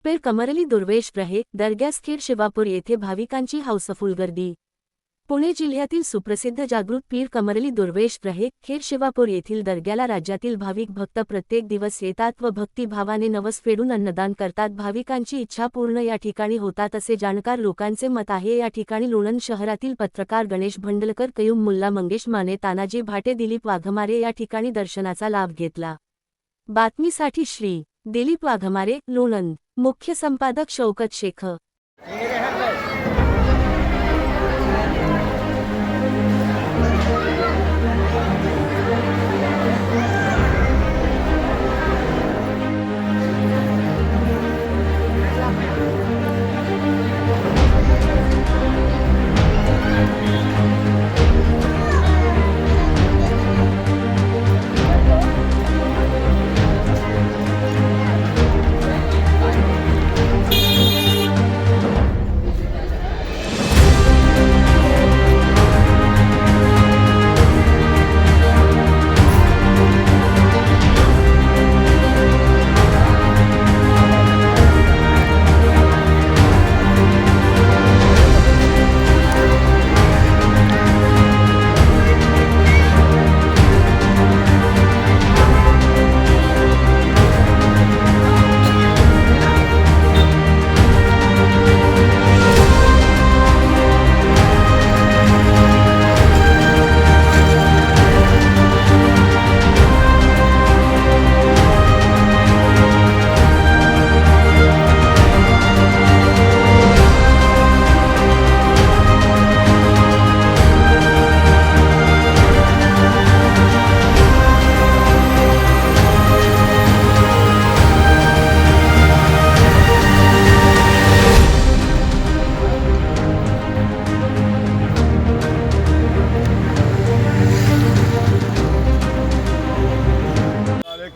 पीर कमरली दुर्वेश रहे दर्ग्यास खेड शिवापूर येथे भाविकांची हौसफुल गर्दी। पुणे जिल्ह्यातील सुप्रसिद्ध जागृत पीर कमरली दुर्वेश रहे खेड शिवापूर येथील दर्ग्याला राज्यातील भाविक भक्त प्रत्येक दिवस येतात व भक्तिभावाने नवस फेडून अन्नदान करतात। भाविकांची इच्छा पूर्ण या ठिकाणी होतात असे जाणकार लोकांचे मत आहे। या ठिकाणी लोणंद शहरातील पत्रकार गणेश भंडलकर, कयूम मुल्ला, मंगेश माने, तानाजी भाटे, दिलीप वाघमारे या ठिकाणी दर्शनाचा लाभ घेतला। बातमीसाठी श्री दिलीप वाघमारे, लोणंद। मुख्य संपादक शौकत शेख।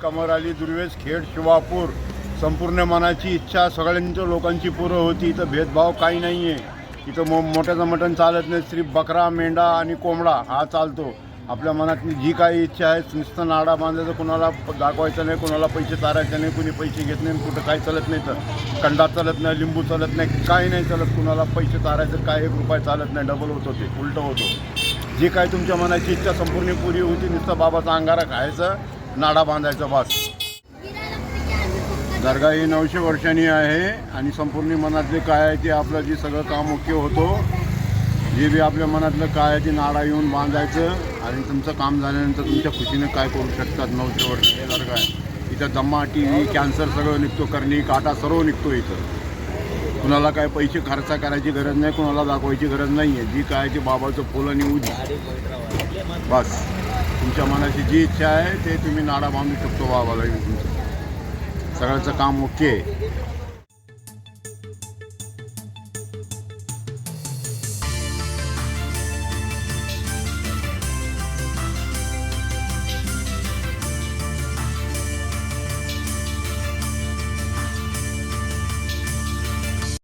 कमरली दुर्वेश खेड शिवापूर संपूर्ण मनाची इच्छा सगळ्यांच्या लोकांची पूर्ण होती। इथं भेदभाव काही नाही आहे। इथं मोठ्याचं मटण चालत नाही, सिर्फ बकरा, मेंढा आणि कोंबडा हा चालतो। आपल्या मनातली जी काही इच्छा आहे नुसतं नाडा बांधायचं, कुणाला दाखवायचं नाही, कुणाला पैसे तारायचे नाही, कुणी पैसे घेत नाही, कुठं काही चालत नाही, तर कंडा चालत नाही, लिंबू चालत नाही, काही नाही चालत। कुणाला पैसे तारायचं काय 1 रुपया चालत नाही, डबल होतं, ते उलटं होतं। जी काही तुमच्या मनाची इच्छा संपूर्ण पुरी होती, नुसतं बाबाचा अंगारा खायचं, नाडा बांधायचा बस। दर्गा ही 900 वर्षांनी आहे आणि संपूर्ण मनातले काय आहे ते आपलं जे सगळं काम मुख्य होतो। जे बी आपल्या मनातलं काय आहे ते नाडा येऊन बांधायचं आणि तुमचं काम झाल्यानंतर तुमच्या खुशीने काय करू शकतात। 900 वर्षांनी दर्गा आहे। इथं दमा, TB, कॅन्सर सगळं निघतो, करणी, काटा सर्व निघतो इथं। कुणाला काय पैसे खर्च करायची गरज नाही, कुणाला दाखवायची गरज नाही आहे। जी काय ते बाबाचं फुल आणि उदी बस। तुमच्या मनाची जी इच्छा आहे ते तुम्ही नाडा बांधू शकतो बाबाला। तुमचं सगळ्याचं काम ओके आहे।